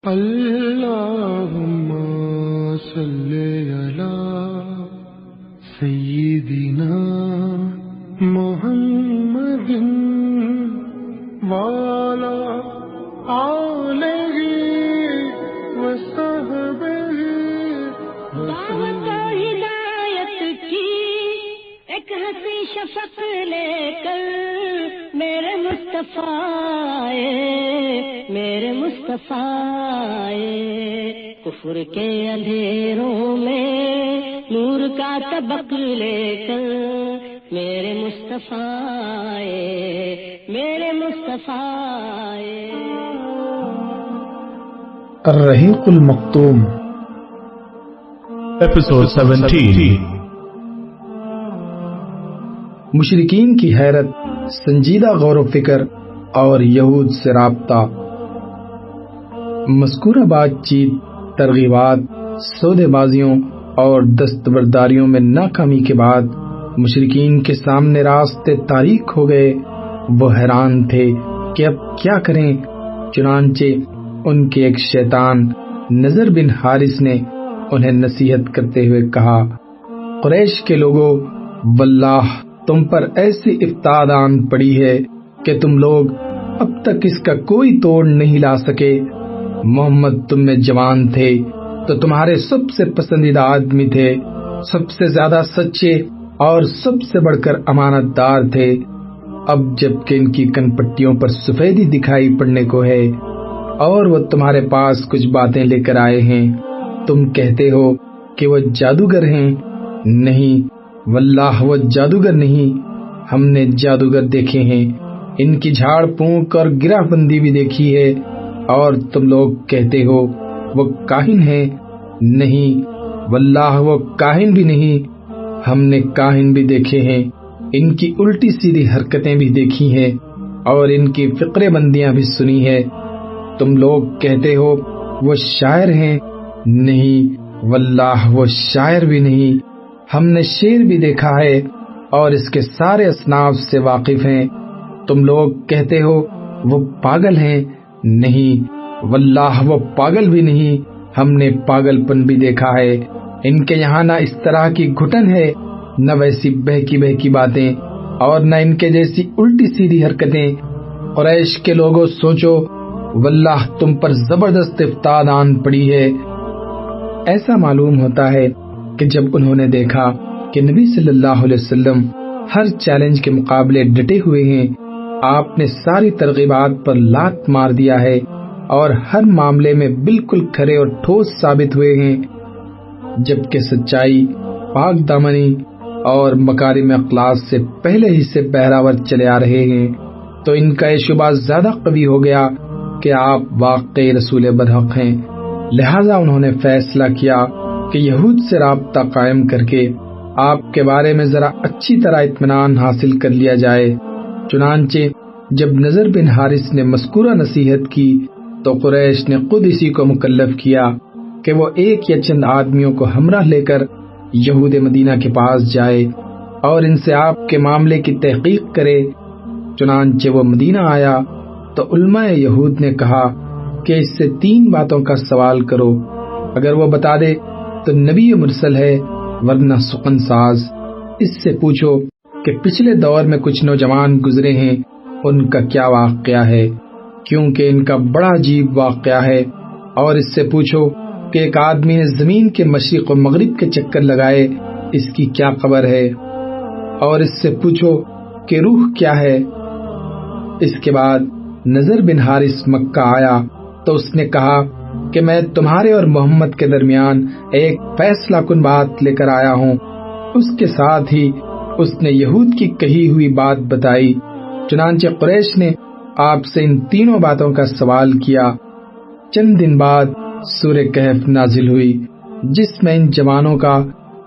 اللهم صل على سيدنا محمد وعلى آله وصحبه دعوت ہدایت کی ایک ہنسی شفق لے کر میرے مصطفیٰ کفر کے اندھیروں میں نور کا طبق لے کر میرے مصطفیٰ الرحیق المختوم ایپیسوڈ 17 مشرکین کی حیرت، سنجیدہ غور و فکر اور یہود سے رابطہ۔ مذکورہ بات چیت، ترغیبات، سودے بازیوں اور دستبرداریوں میں ناکامی کے بعد مشرکین کے سامنے راستے تاریک ہو گئے۔ وہ حیران تھے کہ اب کیا کریں۔ چنانچہ ان کے ایک شیطان نضر بن حارث نے انہیں نصیحت کرتے ہوئے کہا، قریش کے لوگوں، واللہ تم پر ایسی افتاد آن پڑی ہے کہ تم لوگ اب تک اس کا کوئی توڑ نہیں لا سکے۔ محمد تم میں جوان تھے تو تمہارے سب سے پسندیدہ آدمی تھے، سب سے زیادہ سچے اور سب سے بڑھ کر امانت دار تھے۔ اب جب کہ ان کی کن پٹیوں پر سفیدی دکھائی پڑنے کو ہے اور وہ تمہارے پاس کچھ باتیں لے کر آئے ہیں، تم کہتے ہو کہ وہ جادوگر ہیں۔ نہیں، واللہ وہ جادوگر نہیں، ہم نے جادوگر دیکھے ہیں، ان کی جھاڑ پونک اور گرہ بندی بھی دیکھی ہے، اور تم لوگ کہتے ہو وہ کاہن ہیں۔ نہیں، واللہ وہ کاہن بھی نہیں، ہم نے کاہن بھی دیکھے ہیں، ان کی الٹی سیدھی حرکتیں بھی دیکھی ہیں اور ان کی فقرے بندیاں بھی سنی ہے۔ تم لوگ کہتے ہو وہ شاعر ہیں۔ نہیں، واللہ وہ شاعر بھی نہیں، ہم نے شعر بھی دیکھا ہے اور اس کے سارے اصناف سے واقف ہیں۔ تم لوگ کہتے ہو وہ پاگل ہیں۔ نہیں، واللہ وہ پاگل بھی نہیں، ہم نے پاگل پن بھی دیکھا ہے۔ ان کے یہاں نہ اس طرح کی گھٹن ہے، نہ ویسی بہکی باتیں، اور نہ ان کے جیسی الٹی سیدھی حرکتیں۔ قریش کے لوگوں سوچو، واللہ تم پر زبردست افتاد آن پڑی ہے۔ ایسا معلوم ہوتا ہے کہ جب انہوں نے دیکھا کہ نبی صلی اللہ علیہ وسلم ہر چیلنج کے مقابلے ڈٹے ہوئے ہیں، آپ نے ساری ترغیبات پر لات مار دیا ہے اور ہر معاملے میں بالکل کھرے اور ٹھوس ثابت ہوئے ہیں، جبکہ سچائی، پاک دامنی اور مکارم اخلاق سے پہلے ہی سے بہراور چلے آ رہے ہیں، تو ان کا یہ شبہ زیادہ قوی ہو گیا کہ آپ واقعی رسول برحق ہیں۔ لہذا انہوں نے فیصلہ کیا کہ یہود سے رابطہ قائم کر کے آپ کے بارے میں ذرا اچھی طرح اطمینان حاصل کر لیا جائے۔ چنانچہ جب نضر بن حارث نے مذکورہ نصیحت کی تو قریش نے خود اسی کو مکلف کیا کہ وہ ایک یا چند آدمیوں کو ہمراہ لے کر یہود مدینہ کے پاس جائے اور ان سے آپ کے معاملے کی تحقیق کرے۔ چنانچہ وہ مدینہ آیا تو علماء یہود نے کہا کہ اس سے 3 باتوں کا سوال کرو، اگر وہ بتا دے تو نبی مرسل ہے، ورنہ سخن ساز۔ اس سے پوچھو کہ پچھلے دور میں کچھ نوجوان گزرے ہیں، ان کا کیا واقعہ ہے، کیونکہ ان کا بڑا عجیب واقعہ ہے۔ اور اس سے پوچھو کہ ایک آدمی نے زمین کے مشرق و مغرب کے چکر لگائے، اس کی کیا خبر ہے۔ اور اس سے پوچھو کہ روح کیا ہے۔ اس کے بعد نضر بن حارث مکہ آیا تو اس نے کہا کہ میں تمہارے اور محمد کے درمیان ایک فیصلہ کن بات لے کر آیا ہوں۔ اس کے ساتھ ہی اس نے یہود کی کہی ہوئی بات بتائی۔ چنانچہ قریش نے آپ سے ان 3 باتوں کا سوال کیا۔ چند دن بعد سورہ کہف نازل ہوئی، جس میں ان جوانوں کا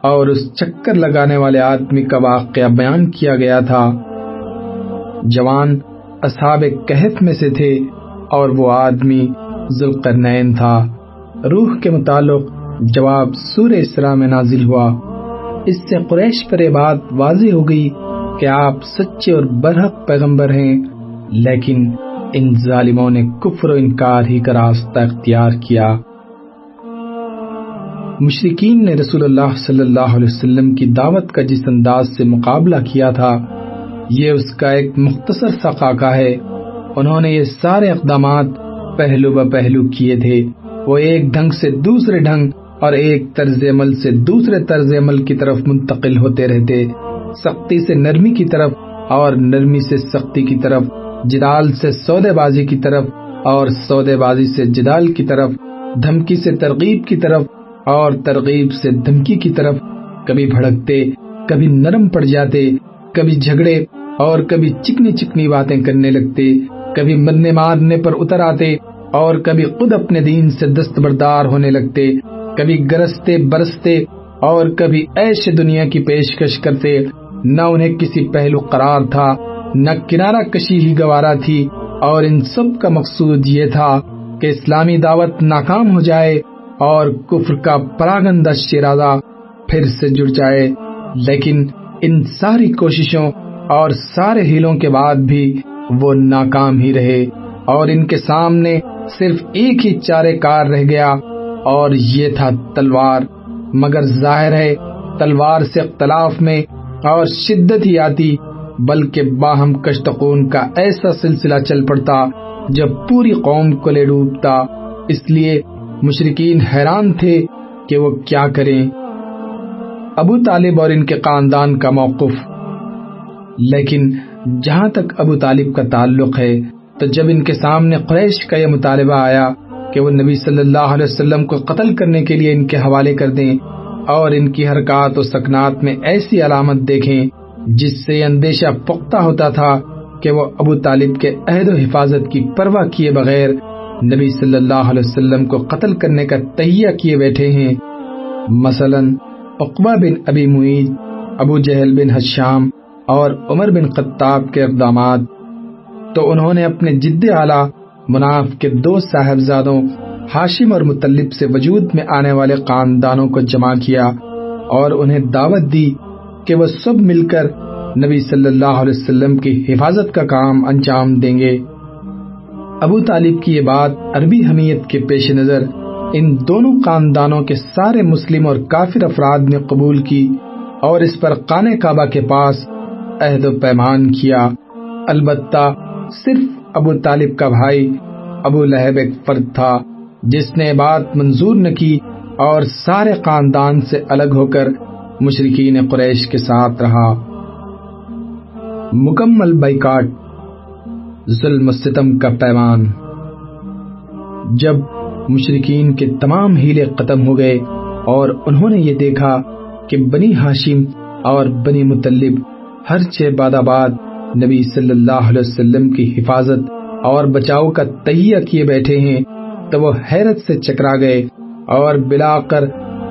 اور اس چکر لگانے والے آدمی کا واقعہ بیان کیا گیا تھا۔ جوان اصحاب کہف میں سے تھے اور وہ آدمی ذوالقرنین تھا۔ روح کے متعلق جواب سورہ اسراء میں نازل ہوا۔ اس سے قریش پر یہ بات واضح ہو گئی کہ آپ سچے اور برحق پیغمبر ہیں، لیکن ان ظالموں نے کفر و انکار ہی کا راستہ اختیار کیا۔ مشرکین نے رسول اللہ صلی اللہ علیہ وسلم کی دعوت کا جس انداز سے مقابلہ کیا تھا، یہ اس کا ایک مختصر سا خاکہ ہے۔ انہوں نے یہ سارے اقدامات پہلو بہ پہلو کیے تھے۔ وہ ایک ڈھنگ سے دوسرے ڈھنگ اور ایک طرز عمل سے دوسرے طرز عمل کی طرف منتقل ہوتے رہتے، سختی سے نرمی کی طرف اور نرمی سے سختی کی طرف، جدال سے سودے بازی کی طرف اور سودے بازی سے جدال کی طرف، دھمکی سے ترغیب کی طرف اور ترغیب سے دھمکی کی طرف۔ کبھی بھڑکتے، کبھی نرم پڑ جاتے، کبھی جھگڑے اور کبھی چکنی چکنی باتیں کرنے لگتے، کبھی مرنے مارنے پر اتر آتے اور کبھی خود اپنے دین سے دستبردار ہونے لگتے، کبھی گرستے برستے اور کبھی عیش دنیا کی پیشکش کرتے۔ نہ انہیں کسی پہلو قرار تھا، نہ کنارہ کشی ہی گوارا تھی، اور ان سب کا مقصود یہ تھا کہ اسلامی دعوت ناکام ہو جائے اور کفر کا پراگندہ شیرازہ پھر سے جڑ جائے۔ لیکن ان ساری کوششوں اور سارے ہیلوں کے بعد بھی وہ ناکام ہی رہے، اور ان کے سامنے صرف ایک ہی چارے کار رہ گیا، اور یہ تھا تلوار۔ مگر ظاہر ہے تلوار سے اختلاف میں اور شدت ہی آتی، بلکہ باہم کشت خون کا ایسا سلسلہ چل پڑتا جب پوری قوم کو لے ڈوبتا۔ اس لیے مشرکین حیران تھے کہ وہ کیا کریں۔ ابو طالب اور ان کے خاندان کا موقف۔ لیکن جہاں تک ابو طالب کا تعلق ہے، تو جب ان کے سامنے قریش کا یہ مطالبہ آیا کہ وہ نبی صلی اللہ علیہ وسلم کو قتل کرنے کے لیے ان کے حوالے کر دیں اور ان کی حرکات و سکنات میں ایسی علامت دیکھیں جس سے یہ اندیشہ پختہ ہوتا تھا کہ وہ ابو طالب کے عہد و حفاظت کی پرواہ کیے بغیر نبی صلی اللہ علیہ وسلم کو قتل کرنے کا تہیہ کیے بیٹھے ہیں۔ مثلاً عقبہ بن ابی معیط، ابو جہل بن ہشام اور عمر بن خطاب کے اقدامات، تو انہوں نے اپنے جد اعلیٰ مناف کے دو صاحبزادوں ہاشم اور مطلب سے وجود میں آنے والے خاندانوں کو جمع کیا اور انہیں دعوت دی کہ وہ سب مل کر نبی صلی اللہ علیہ وسلم کی حفاظت کا کام انجام دیں گے۔ ابو طالب کی یہ بات عربی حمیت کے پیش نظر ان دونوں خاندانوں کے سارے مسلم اور کافر افراد نے قبول کی اور اس پر خانہ کعبہ کے پاس عہد و پیمان کیا۔ البتہ صرف ابو طالب کا بھائی ابو لہب ایک فرد تھا جس نے بات منظور نہ کی اور سارے خاندان سے الگ ہو کر مشرکین قریش کے ساتھ رہا۔ مکمل بائیکاٹ، ظلم و ستم کا پیمان۔ جب مشرکین کے تمام ہیلے ختم ہو گئے اور انہوں نے یہ دیکھا کہ بنی ہاشم اور بنی مطلب ہر چھ بعد آباد نبی صلی اللہ علیہ وسلم کی حفاظت اور بچاؤ کا تہیہ کیے بیٹھے ہیں، تو وہ حیرت سے چکرا گئے اور بلا کر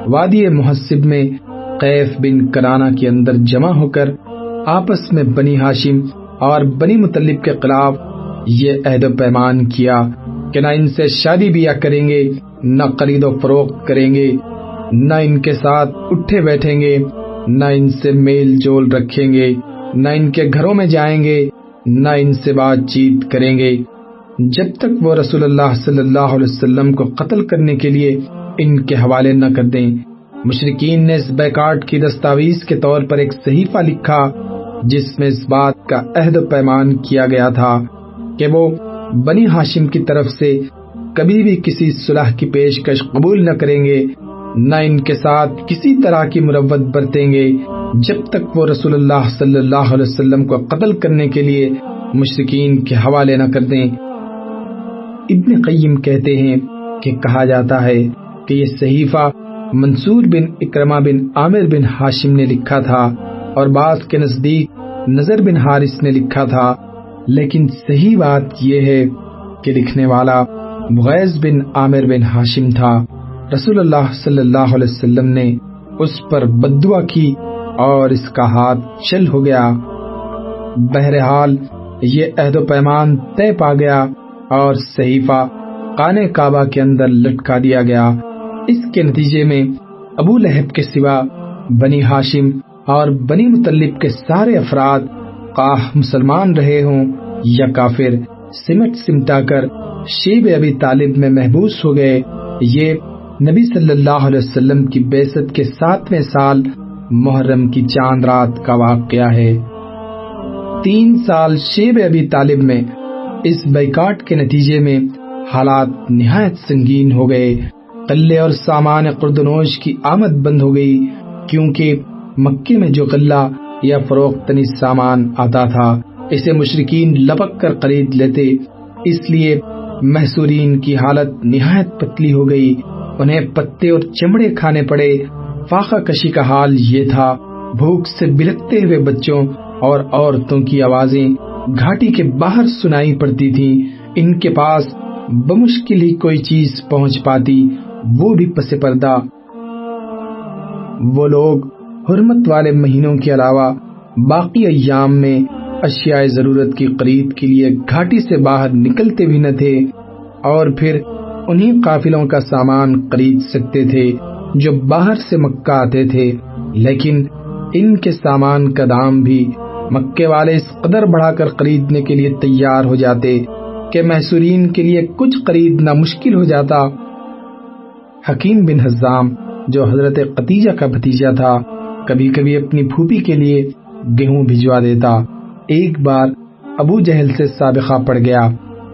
وادی محسب میں قیف بن کنانہ کے اندر جمع ہو کر آپس میں بنی ہاشم اور بنی مطلب کے خلاف یہ عہد و پیمان کیا کہ نہ ان سے شادی بیاہ کریں گے، نہ خرید و فروخت کریں گے، نہ ان کے ساتھ اٹھے بیٹھیں گے، نہ ان سے میل جول رکھیں گے، نہ ان کے گھروں میں جائیں گے، نہ ان سے بات چیت کریں گے جب تک وہ رسول اللہ صلی اللہ علیہ وسلم کو قتل کرنے کے لیے ان کے حوالے نہ کر دیں۔ مشرکین نے اس بیکاٹ کی دستاویز کے طور پر ایک صحیفہ لکھا جس میں اس بات کا عہد و پیمان کیا گیا تھا کہ وہ بنی ہاشم کی طرف سے کبھی بھی کسی صلح کی پیشکش قبول نہ کریں گے، نہ ان کے ساتھ کسی طرح کی مروت برتیں گے جب تک وہ رسول اللہ صلی اللہ علیہ وسلم کو قتل کرنے کے لیے مشرکین کے حوالے نہ کر دیں۔ ابن قیم کہتے ہیں کہ کہا جاتا ہے کہ یہ صحیفہ منصور بن اکرمہ بن عامر بن ہاشم نے لکھا تھا اور بعض کے نزدیک نظر بن حارث نے لکھا تھا، لیکن صحیح بات یہ ہے کہ لکھنے والا مغیث بن عامر بن ہاشم تھا۔ رسول اللہ صلی اللہ علیہ وسلم نے اس پر بددعا کی اور اس کا ہاتھ چل ہو گیا۔ بہرحال یہ عہد و پیمان طے پا گیا اور صحیفہ خانہ کعبہ کے اندر لٹکا دیا گیا۔ اس کے نتیجے میں ابو لہب کے سوا بنی ہاشم اور بنی مطلب کے سارے افراد خواہ مسلمان رہے ہوں یا کافر، سمٹا کر شیب ابی طالب میں محبوس ہو گئے۔ یہ نبی صلی اللہ علیہ وسلم کی بعثت کے 7ویں سال محرم کی چاند رات کا واقعہ ہے۔ 3 سال شیب ابی طالب میں اس بائیکاٹ کے نتیجے میں حالات نہایت سنگین ہو گئے۔ غلے اور سامان خوردنوش کی آمد بند ہو گئی، کیونکہ مکے میں جو غلہ یا فروختنی سامان آتا تھا اسے مشرکین لپک کر خرید لیتے، اس لیے محصورین کی حالت نہایت پتلی ہو گئی، انہیں پتے اور چمڑے کھانے پڑے۔ فاقہ کشی کا حال یہ تھا، بھوک سے بلکتے ہوئے بچوں اور عورتوں کی آوازیں گھاٹی کے باہر سنائی پڑتی تھیں۔ ان کے پاس بمشکل ہی کوئی چیز پہنچ پاتی، وہ بھی پس پردہ۔ وہ لوگ حرمت والے مہینوں کے علاوہ باقی ایام میں اشیاء ضرورت کی خرید کے لیے گھاٹی سے باہر نکلتے بھی نہ تھے، اور پھر انہی قافلوں کا سامان خرید سکتے تھے جو باہر سے مکہ آتے تھے، لیکن ان کے سامان کا دام بھی مکے والے اس قدر بڑھا کر خریدنے کے لیے تیار ہو جاتے کہ محصورین کے لیے کچھ خریدنا مشکل ہو جاتا۔ حکیم بن حزام جو حضرت خدیجہ کا بھتیجا تھا، کبھی کبھی اپنی پھوپھی کے لیے گیہوں بھجوا دیتا۔ ایک بار ابو جہل سے سابقہ پڑ گیا،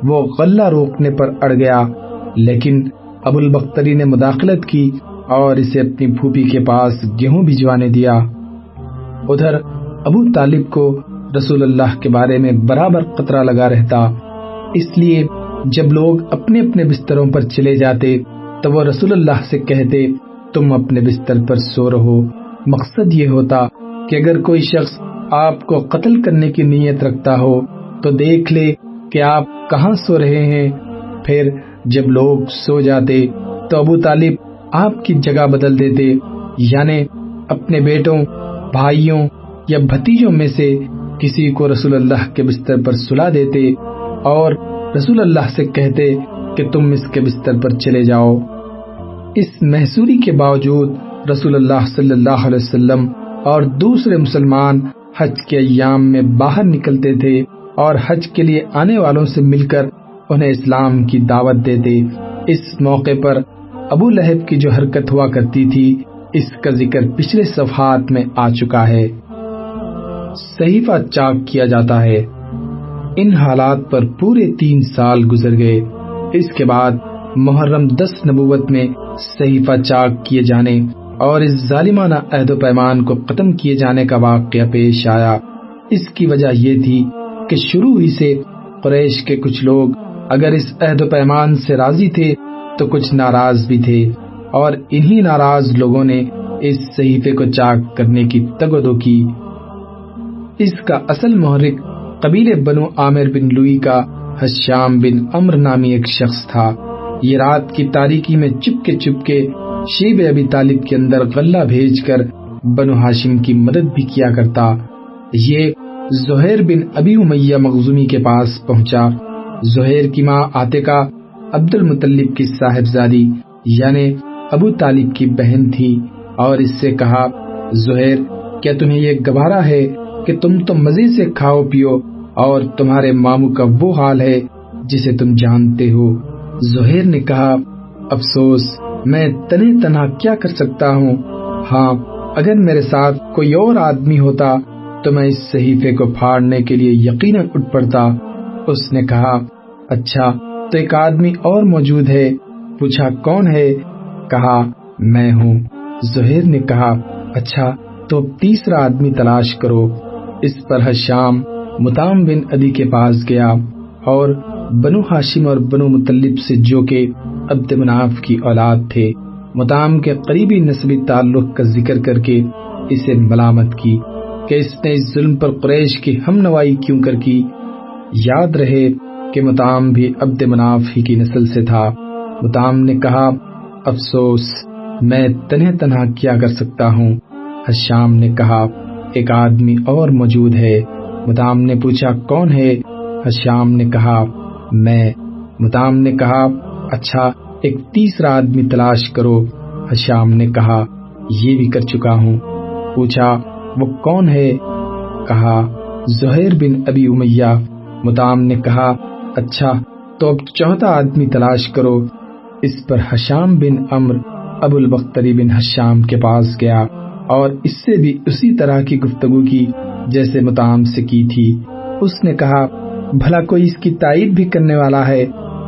وہ غلہ روکنے پر اڑ گیا، لیکن ابو البختری نے مداخلت کی اور اسے اپنی پھوپھی کے پاس گیہوں بھجوانے دیا۔ ادھر ابو طالب کو رسول اللہ کے بارے میں برابر خطرہ لگا رہتا، اس لیے جب لوگ اپنے اپنے بستروں پر چلے جاتے تو وہ رسول اللہ سے کہتے تم اپنے بستر پر سو رہو۔ مقصد یہ ہوتا کہ اگر کوئی شخص آپ کو قتل کرنے کی نیت رکھتا ہو تو دیکھ لے کہ آپ کہاں سو رہے ہیں۔ پھر جب لوگ سو جاتے تو ابو طالب آپ کی جگہ بدل دیتے، یعنی اپنے بیٹوں، بھائیوں یا بھتیجوں میں سے کسی کو رسول اللہ کے بستر پر سلا دیتے اور رسول اللہ سے کہتے کہ تم اس کے بستر پر چلے جاؤ۔ اس محصوری کے باوجود رسول اللہ صلی اللہ علیہ وسلم اور دوسرے مسلمان حج کے ایام میں باہر نکلتے تھے اور حج کے لیے آنے والوں سے مل کر انہیں اسلام کی دعوت دیتے۔ اس موقع پر ابو لہب کی جو حرکت ہوا کرتی تھی اس کا ذکر پچھلے صفحات میں آ چکا ہے۔ صحیفہ چاک کیا جاتا ہے۔ ان حالات پر پورے 3 سال گزر گئے۔ اس کے بعد محرم 10 نبوت میں صحیفہ چاک کیے جانے اور اس ظالمانہ عہد و پیمان کو ختم کیے جانے کا واقعہ پیش آیا۔ اس کی وجہ یہ تھی کہ شروع ہی سے قریش کے کچھ لوگ اگر اس عہد و پیمان سے راضی تھے تو کچھ ناراض بھی تھے، اور انہی ناراض لوگوں نے اس صحیفے کو چاک کرنے کی تگودو کی۔ اس کا اصل محرک قبیلے بنو عامر بن لوئی کا حشام بن عمر نامی ایک شخص تھا۔ یہ رات کی تاریکی میں چپ کے شیب ابی طالب کے اندر غلہ بھیج کر بنو ہاشم کی مدد بھی کیا کرتا۔ یہ زہیر بن ابی امیہ مخزومی کے پاس پہنچا۔ زہیر کی ماں عاتقہ عبد المطلب کی صاحبزادی یعنی ابو طالب کی بہن تھی، اور اس سے کہا زہیر کیا تمہیں یہ گوارا ہے کہ تم تو مزے سے کھاؤ پیو اور تمہارے ماموں کا وہ حال ہے جسے تم جانتے ہو۔ زہیر نے کہا افسوس، میں تنہا کیا کر سکتا ہوں، ہاں اگر میرے ساتھ کوئی اور آدمی ہوتا تو میں اس صحیفے کو پھاڑنے کے لیے یقیناً اٹھ پڑتا۔ اس نے کہا اچھا تو ایک آدمی اور موجود ہے؟ پوچھا کون ہے؟ کہا میں ہوں۔ زہیر نے کہا اچھا تو تیسرا آدمی تلاش کرو۔ اس پر حشام مطعم بن عدی کے پاس گیا اور بنو ہاشم اور بنو مطلب سے جو کہ عبد مناف کی اولاد تھے مطعم کے قریبی نسبی تعلق کا ذکر کر کے اسے ملامت کی کہ اس نے اس ظلم پر قریش کی ہم نوائی کیوں کر کی۔ یاد رہے کہ مطعم بھی عبد مناف ہی کی نسل سے تھا۔ مطعم نے کہا افسوس، میں تنہا کیا کر سکتا ہوں۔ حشام نے کہا ایک آدمی اور موجود ہے۔ مطعم نے پوچھا کون ہے؟ حشام نے کہا میں۔ مطعم نے کہا اچھا ایک تیسرا آدمی تلاش کرو۔ حشام نے کہا یہ بھی کر چکا ہوں۔ پوچھا وہ کون ہے؟ کہا زہیر بن ابی امیہ۔ مطعم نے کہا اچھا تو اب چوتھا آدمی تلاش کرو۔ اس پر حشام بن عمرو ابو البختری بن حشام کے پاس گیا اور اس سے بھی اسی طرح کی گفتگو کی جیسے مطعم سے کی تھی۔ اس نے کہا بھلا کوئی اس کی تائید بھی کرنے والا ہے؟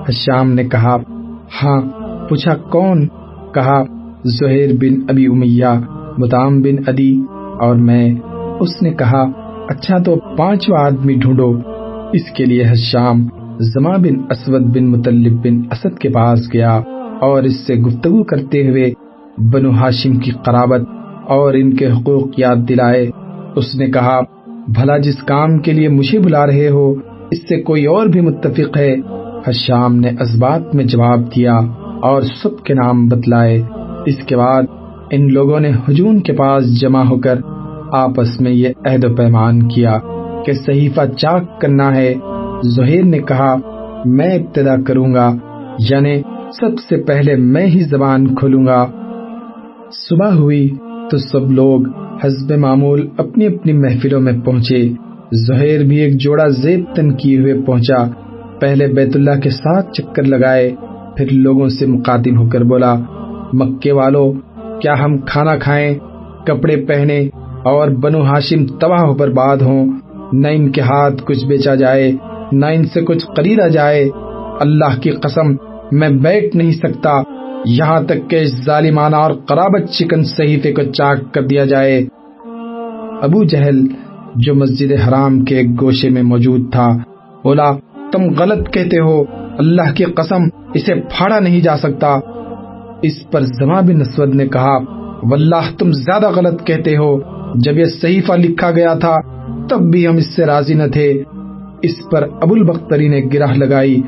حشام نے کہا ہاں۔ پوچھا کون؟ کہا زہیر بن ابی امیہ، مطعم بن عدی اور میں۔ اس نے کہا اچھا تو پانچواں آدمی ڈھونڈو۔ اس کے لیے حشام زما بن اسود بن مطلب بن اسد کے پاس گیا اور اس سے گفتگو کرتے ہوئے بنو ہاشم کی قرابت اور ان کے حقوق یاد دلائے۔ اس نے کہا بھلا جس کام کے لیے مجھے بلا رہے ہو اس سے کوئی اور بھی متفق ہے؟ حشام نے اسبات میں جواب دیا اور سب کے نام بتلائے۔ اس کے بعد ان لوگوں نے ہجوم کے پاس جمع ہو کر آپس میں یہ عہد و پیمان کیا کہ صحیفہ چاک کرنا ہے۔ زہیر نے کہا میں ابتدا کروں گا، یعنی سب سے پہلے میں ہی زبان کھولوں گا۔ صبح ہوئی تو سب لوگ حسب معمول اپنی اپنی محفلوں میں پہنچے۔ زہیر بھی ایک جوڑا زیب تن کیے ہوئے پہنچا۔ پہلے بیت اللہ کے 7 چکر لگائے، پھر لوگوں سے مخاطب ہو کر بولا مکے والو، کیا ہم کھانا کھائیں، کپڑے پہنے اور بنو ہاشم تباہ و برباد ہوں؟ نہ ان کے ہاتھ کچھ بیچا جائے نہ ان سے کچھ خریدا جائے۔ اللہ کی قسم میں بیٹھ نہیں سکتا یہاں تک کہ اس ظالمانہ اور قرابت شکن صحیفے کو چاک کر دیا جائے۔ ابو جہل جو مسجد حرام کے ایک گوشے میں موجود تھا بولا تم غلط کہتے ہو، اللہ کی قسم اسے پھاڑا نہیں جا سکتا۔ اس پر زما بن اسود نے کہا واللہ تم زیادہ غلط کہتے ہو، جب یہ صحیفہ لکھا گیا تھا تب بھی ہم اس سے راضی نہ تھے۔ اس پر ابو البختری نے گرہ لگائی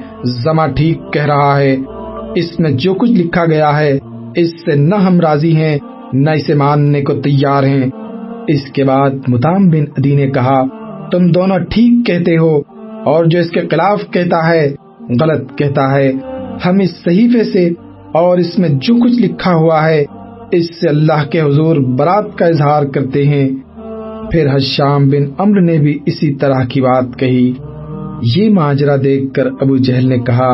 زما ٹھیک کہہ رہا ہے، اس میں جو کچھ لکھا گیا ہے اس سے نہ ہم راضی ہیں نہ اسے ماننے کو تیار ہیں۔ اس کے بعد مطعم بن عدی نے کہا تم دونوں ٹھیک کہتے ہو اور جو اس کے خلاف کہتا ہے غلط کہتا ہے۔ ہم اس صحیفے سے اور اس میں جو کچھ لکھا ہوا ہے اس سے اللہ کے حضور برات کا اظہار کرتے ہیں۔ پھر حشام بن عمرو نے بھی اسی طرح کی بات کہی۔ یہ ماجرا دیکھ کر ابو جہل نے کہا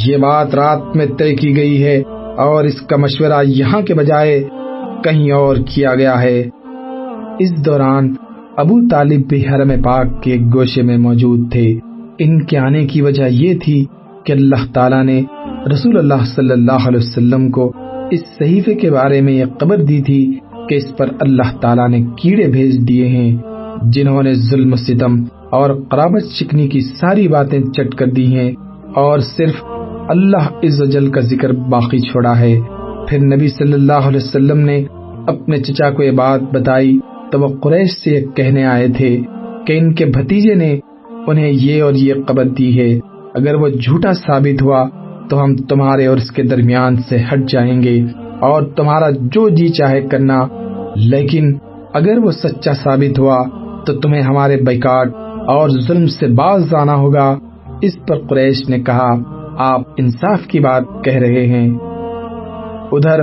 یہ بات رات میں طے کی گئی ہے اور اس کا مشورہ یہاں کے بجائے کہیں اور کیا گیا ہے۔ اس دوران ابو طالب بھی حرم پاک کے ایک گوشے میں موجود تھے۔ ان کے آنے کی وجہ یہ تھی کہ اللہ تعالیٰ نے رسول اللہ صلی اللہ علیہ وسلم کو اس صحیفے کے بارے میں یہ خبر دی تھی کہ اس پر اللہ تعالیٰ نے کیڑے بھیج دیے ہیں جنہوں نے ظلم و ستم اور قرابت شکنی کی ساری باتیں چٹ کر دی ہیں اور صرف اللہ عز و جل کا ذکر باقی چھوڑا ہے۔ پھر نبی صلی اللہ علیہ وسلم نے اپنے چچا کو یہ بات بتائی تو وہ قریش سے یہ کہنے آئے تھے کہ ان کے بھتیجے نے انہیں یہ اور یہ خبر دی ہے، اگر وہ جھوٹا ثابت ہوا تو ہم تمہارے اور اس کے درمیان سے ہٹ جائیں گے اور تمہارا جو جی چاہے کرنا، لیکن اگر وہ سچا ثابت ہوا تو تمہیں ہمارے بیکاٹ اور ظلم سے باز آنا ہوگا۔ اس پر قریش نے کہا آپ انصاف کی بات کہہ رہے ہیں۔ ادھر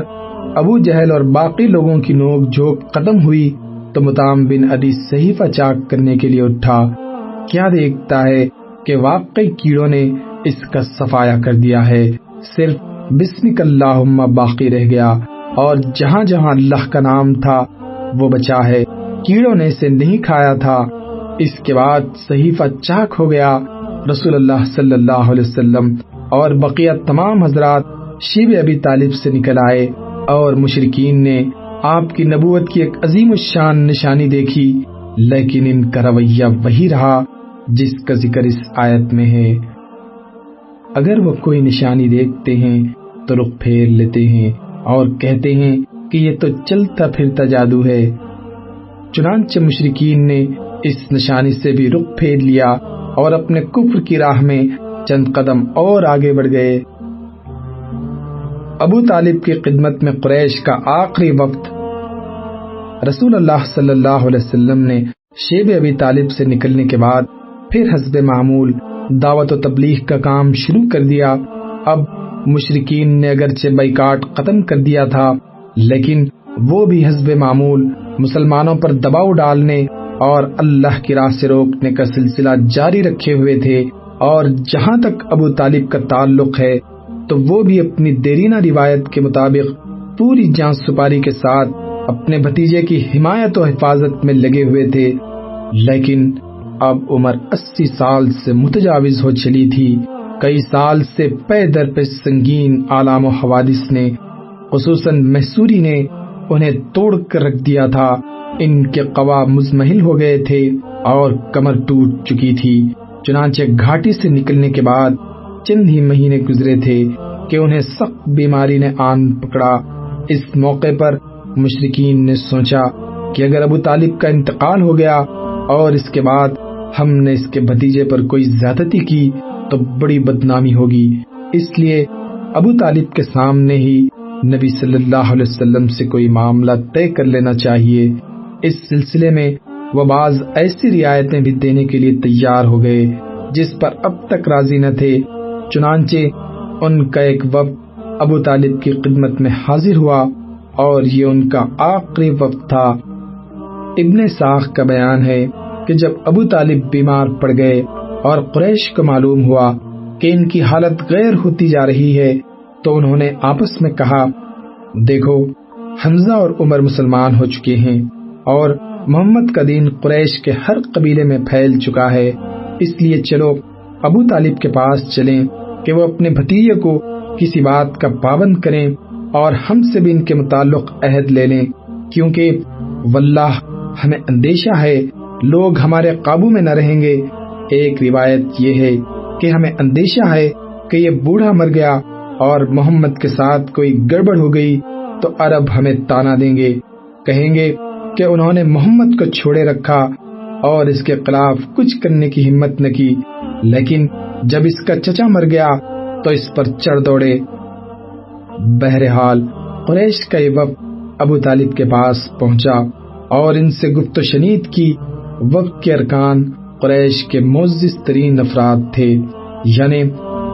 ابو جہل اور باقی لوگوں کی نوک جھوک ختم ہوئی تو مطعم بن عدی صحیفہ چاک کرنے کے لیے اٹھا۔ کیا دیکھتا ہے کہ واقعی کیڑوں نے اس کا صفایا کر دیا ہے، صرف بسمک اللہم باقی رہ گیا اور جہاں جہاں اللہ کا نام تھا وہ بچا ہے، کیڑوں نے اسے نہیں کھایا تھا۔ اس کے بعد صحیفہ چاک ہو گیا۔ رسول اللہ صلی اللہ علیہ وسلم اور بقیہ تمام حضرات شیب ابی طالب سے نکل آئے اور مشرکین نے آپ کی نبوت کی ایک عظیم الشان نشانی دیکھی، لیکن ان کا رویہ وہی رہا جس کا ذکر اس آیت میں ہے۔ اگر وہ کوئی نشانی دیکھتے ہیں تو رخ پھیر لیتے ہیں اور کہتے ہیں کہ یہ تو چلتا پھرتا جادو ہے۔ چنانچہ مشرکین نے اس نشانی سے بھی رخ پھیر لیا اور اپنے کفر کی راہ میں چند قدم اور آگے بڑھ گئے۔ ابو طالب کی خدمت میں قریش کا آخری وقت رسول اللہ صلی اللہ علیہ وسلم نے شیب ابی طالب سے نکلنے کے بعد پھر حسب معمول دعوت و تبلیغ کا کام شروع کر دیا۔ اب مشرکین نے اگرچہ بائیکاٹ ختم کر دیا تھا لیکن وہ بھی حسب معمول مسلمانوں پر دباؤ ڈالنے اور اللہ کی راہ سے روکنے کا سلسلہ جاری رکھے ہوئے تھے اور جہاں تک ابو طالب کا تعلق ہے تو وہ بھی اپنی دیرینہ روایت کے مطابق پوری جان سپاری کے ساتھ اپنے بھتیجے کی حمایت و حفاظت میں لگے ہوئے تھے، لیکن اب عمر 80 سال سے متجاوز ہو چلی تھی۔ کئی سال سے پے در پہ سنگین آلام و حوادث نے، خصوصاً محسوری نے انہیں توڑ کر رکھ دیا تھا۔ ان کے قوا مزمحل ہو گئے تھے اور کمر ٹوٹ چکی تھی۔ چنانچہ گھاٹی سے نکلنے کے بعد چند ہی مہینے گزرے تھے کہ انہیں سخت بیماری نے آن پکڑا۔ اس موقع پر مشرکین نے سوچا کہ اگر ابو طالب کا انتقال ہو گیا اور اس کے بعد ہم نے اس کے بھتیجے پر کوئی زیادتی کی تو بڑی بدنامی ہوگی، اس لیے ابو طالب کے سامنے ہی نبی صلی اللہ علیہ وسلم سے کوئی معاملہ طے کر لینا چاہیے۔ اس سلسلے میں وہ بعض ایسی رعایتیں بھی دینے کے لیے تیار ہو گئے جس پر اب تک راضی نہ تھے۔ چنانچہ ان کا ایک وفد ابو طالب کی خدمت میں حاضر ہوا اور یہ ان کا آخری وفد تھا۔ ابن ساخ کا بیان ہے کہ جب ابو طالب بیمار پڑ گئے اور قریش کو معلوم ہوا کہ ان کی حالت غیر ہوتی جا رہی ہے تو انہوں نے آپس میں کہا، دیکھو حمزہ اور عمر مسلمان ہو چکے ہیں اور محمد کا دین قریش کے ہر قبیلے میں پھیل چکا ہے، اس لیے چلو ابو طالب کے پاس چلیں کہ وہ اپنے بھتیجے کو کسی بات کا پابند کریں اور ہم سے بھی ان کے متعلق عہد لے لیں، کیونکہ واللہ ہمیں اندیشہ ہے لوگ ہمارے قابو میں نہ رہیں گے۔ ایک روایت یہ ہے کہ ہمیں اندیشہ ہے کہ یہ بوڑھا مر گیا اور محمد کے ساتھ کوئی گڑبڑ ہو گئی تو عرب ہمیں تانا دیں گے، کہیں گے کہ انہوں نے محمد کو چھوڑے رکھا اور اس کے خلاف کچھ کرنے کی ہمت نہ کی، لیکن جب اس کا چچا مر گیا تو اس پر چڑھ دوڑے۔ بہرحال قریش کا یہ وفد ابو طالب کے پاس پہنچا اور ان سے گفت و شنید کی۔ وفد کے ارکان قریش کے معزز ترین افراد تھے، یعنی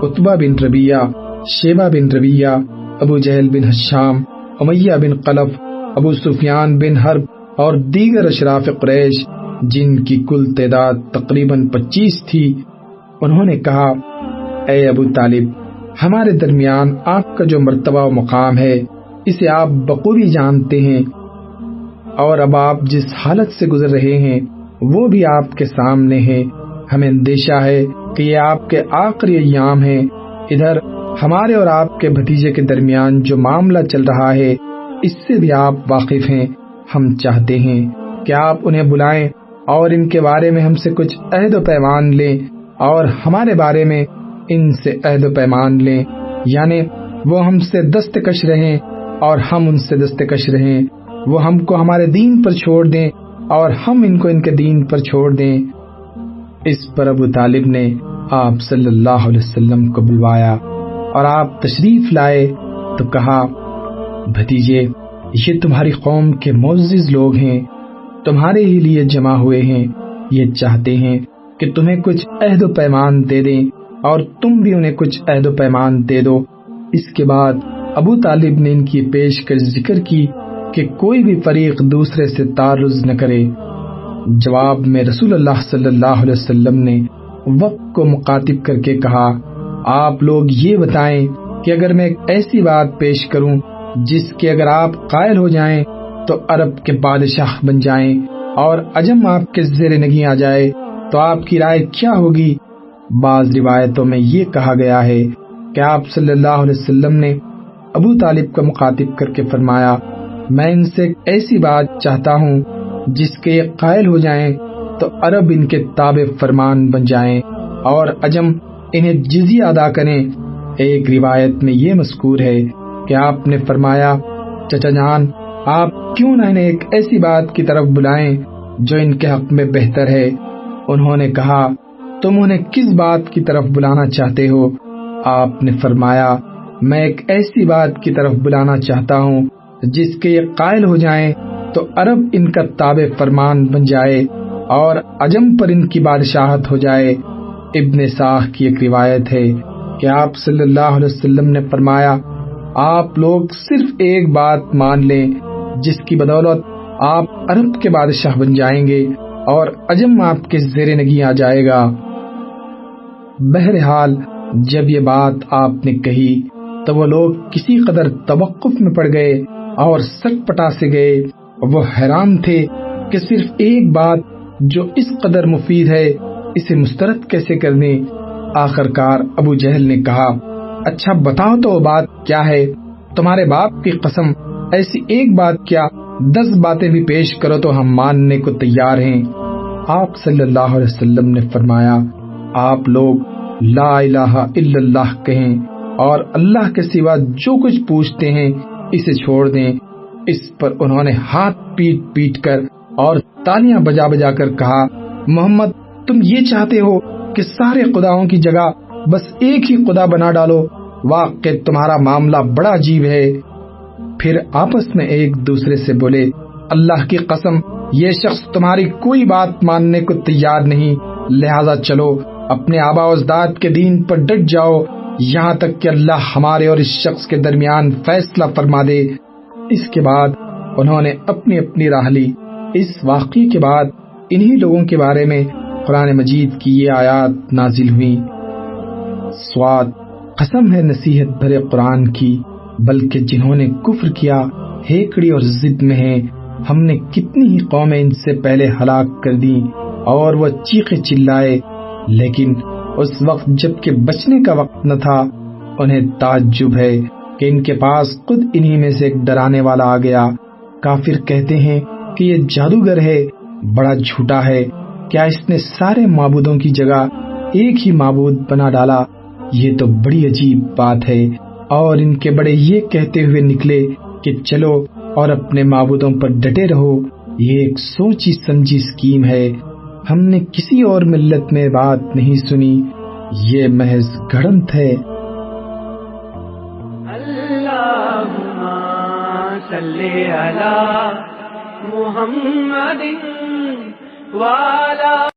عتبہ بن ربیعہ، شیبہ بن ربیعہ، ابو جہل بن ہشام، امیہ بن خلف، ابو سفیان بن حرب اور دیگر اشراف قریش، جن کی کل تعداد تقریباً 25 تھی۔ انہوں نے کہا، اے ابو طالب، ہمارے درمیان آپ کا جو مرتبہ و مقام ہے اسے آپ بخوبی جانتے ہیں، اور اب آپ جس حالت سے گزر رہے ہیں وہ بھی آپ کے سامنے ہے۔ ہمیں اندیشہ ہے کہ یہ آپ کے آخری ایام ہیں۔ ادھر ہمارے اور آپ کے بھتیجے کے درمیان جو معاملہ چل رہا ہے اس سے بھی آپ واقف ہیں۔ ہم چاہتے ہیں کہ آپ انہیں بلائیں اور ان کے بارے میں ہم سے کچھ عہد و پیمان لیں اور ہمارے بارے میں ان سے عہد و پیمان لیں، یعنی وہ ہم سے دستکش رہیں اور ہم ان سے دستکش رہیں، وہ ہم کو ہمارے دین پر چھوڑ دیں اور ہم ان کو ان کے دین پر چھوڑ دیں۔ اس پر ابو طالب نے آپ صلی اللہ علیہ وسلم کو بلوایا اور آپ تشریف لائے تو کہا، بھتیجے، یہ تمہاری قوم کے معزز لوگ ہیں، تمہارے ہی لیے جمع ہوئے ہیں، یہ چاہتے ہیں کہ تمہیں کچھ عہد و پیمان دے دیں اور تم بھی انہیں کچھ عہد و پیمان دے دو۔ اس کے بعد ابو طالب نے ان کی پیشکش ذکر کی کہ کوئی بھی فریق دوسرے سے تعرض نہ کرے۔ جواب میں رسول اللہ صلی اللہ علیہ وسلم نے وقت کو مخاطب کر کے کہا، آپ لوگ یہ بتائیں کہ اگر میں ایک ایسی بات پیش کروں جس کے اگر آپ قائل ہو جائیں تو عرب کے بادشاہ بن جائیں اور عجم آپ کے زیر نگیں آ جائے تو آپ کی رائے کیا ہوگی؟ بعض روایتوں میں یہ کہا گیا ہے کہ آپ صلی اللہ علیہ وسلم نے ابو طالب کو مخاطب کر کے فرمایا، میں ان سے ایسی بات چاہتا ہوں جس کے یہ قائل ہو جائیں تو عرب ان کے تابع فرمان بن جائیں اور عجم انہیں جزیہ ادا کریں۔ ایک روایت میں یہ مذکور ہے کہ آپ نے فرمایا، چچا جان، آپ کیوں نہ انہیں ایک ایسی بات کی طرف بلائیں جو ان کے حق میں بہتر ہے۔ انہوں نے کہا، تم انہیں کس بات کی طرف بلانا چاہتے ہو؟ آپ نے فرمایا، میں ایک ایسی بات کی طرف بلانا چاہتا ہوں جس کے یہ قائل ہو جائیں تو عرب ان کا تابع فرمان بن جائے اور عجم پر ان کی بادشاہت ہو جائے۔ ابن ساخ کی ایک روایت ہے کہ آپ صلی اللہ علیہ وسلم نے فرمایا، آپ لوگ صرف ایک بات مان لیں جس کی بدولت آپ عرب کے بادشاہ بن جائیں گے اور عجم آپ کے زیر نگیں آ جائے گا۔ بہرحال جب یہ بات آپ نے کہی تو وہ لوگ کسی قدر توقف میں پڑ گئے اور سٹ پٹا سے گئے۔ وہ حیران تھے کہ صرف ایک بات جو اس قدر مفید ہے اسے مسترد کیسے کرنے۔ آخر کار ابو جہل نے کہا، اچھا بتاؤ تو وہ بات کیا ہے؟ تمہارے باپ کی قسم، ایسی ایک بات کیا 10 باتیں بھی پیش کرو تو ہم ماننے کو تیار ہیں۔ آپ صلی اللہ علیہ وسلم نے فرمایا، آپ لوگ لا الہ الا اللہ کہیں اور اللہ کے سوا جو کچھ پوچھتے ہیں اسے چھوڑ دیں۔ اس پر انہوں نے ہاتھ پیٹ پیٹ کر اور تالیاں بجا بجا کر کہا، محمد تم یہ چاہتے ہو کہ سارے خداؤں کی جگہ بس ایک ہی خدا بنا ڈالو؟ واقع تمہارا معاملہ بڑا عجیب ہے۔ پھر آپس میں ایک دوسرے سے بولے، اللہ کی قسم یہ شخص تمہاری کوئی بات ماننے کو تیار نہیں، لہذا چلو اپنے آبا و اجداد کے دین پر ڈٹ جاؤ یہاں تک کہ اللہ ہمارے اور اس شخص کے درمیان فیصلہ فرما دے۔ اس کے بعد انہوں نے اپنی اپنی راہ لی۔ اس واقعے کے بعد انہی لوگوں کے بارے میں قرآن مجید کی یہ آیات نازل ہوئی۔ سواد، قسم ہے نصیحت بھرے قرآن کی، بلکہ جنہوں نے کفر کیا ہیکڑی اور ضد میں ہیں۔ ہم نے کتنی ہی قومیں ان سے پہلے ہلاک کر دیں اور وہ چیخے چلائے، لیکن اس وقت جب کہ بچنے کا وقت نہ تھا۔ انہیں تعجب ہے کہ ان کے پاس خود انہی میں سے ایک ڈرانے والا آ گیا۔ کافر کہتے ہیں کہ یہ جادوگر ہے، بڑا جھوٹا ہے، کیا اس نے سارے معبودوں کی جگہ ایک ہی معبود بنا ڈالا؟ یہ تو بڑی عجیب بات ہے۔ اور ان کے بڑے یہ کہتے ہوئے نکلے کہ چلو اور اپنے معبودوں پر ڈٹے رہو، یہ ایک سوچی سمجھی اسکیم ہے، ہم نے کسی اور ملت میں بات نہیں سنی، یہ محض گھڑنت ہے۔ اللہم صلی علی محمد وعلی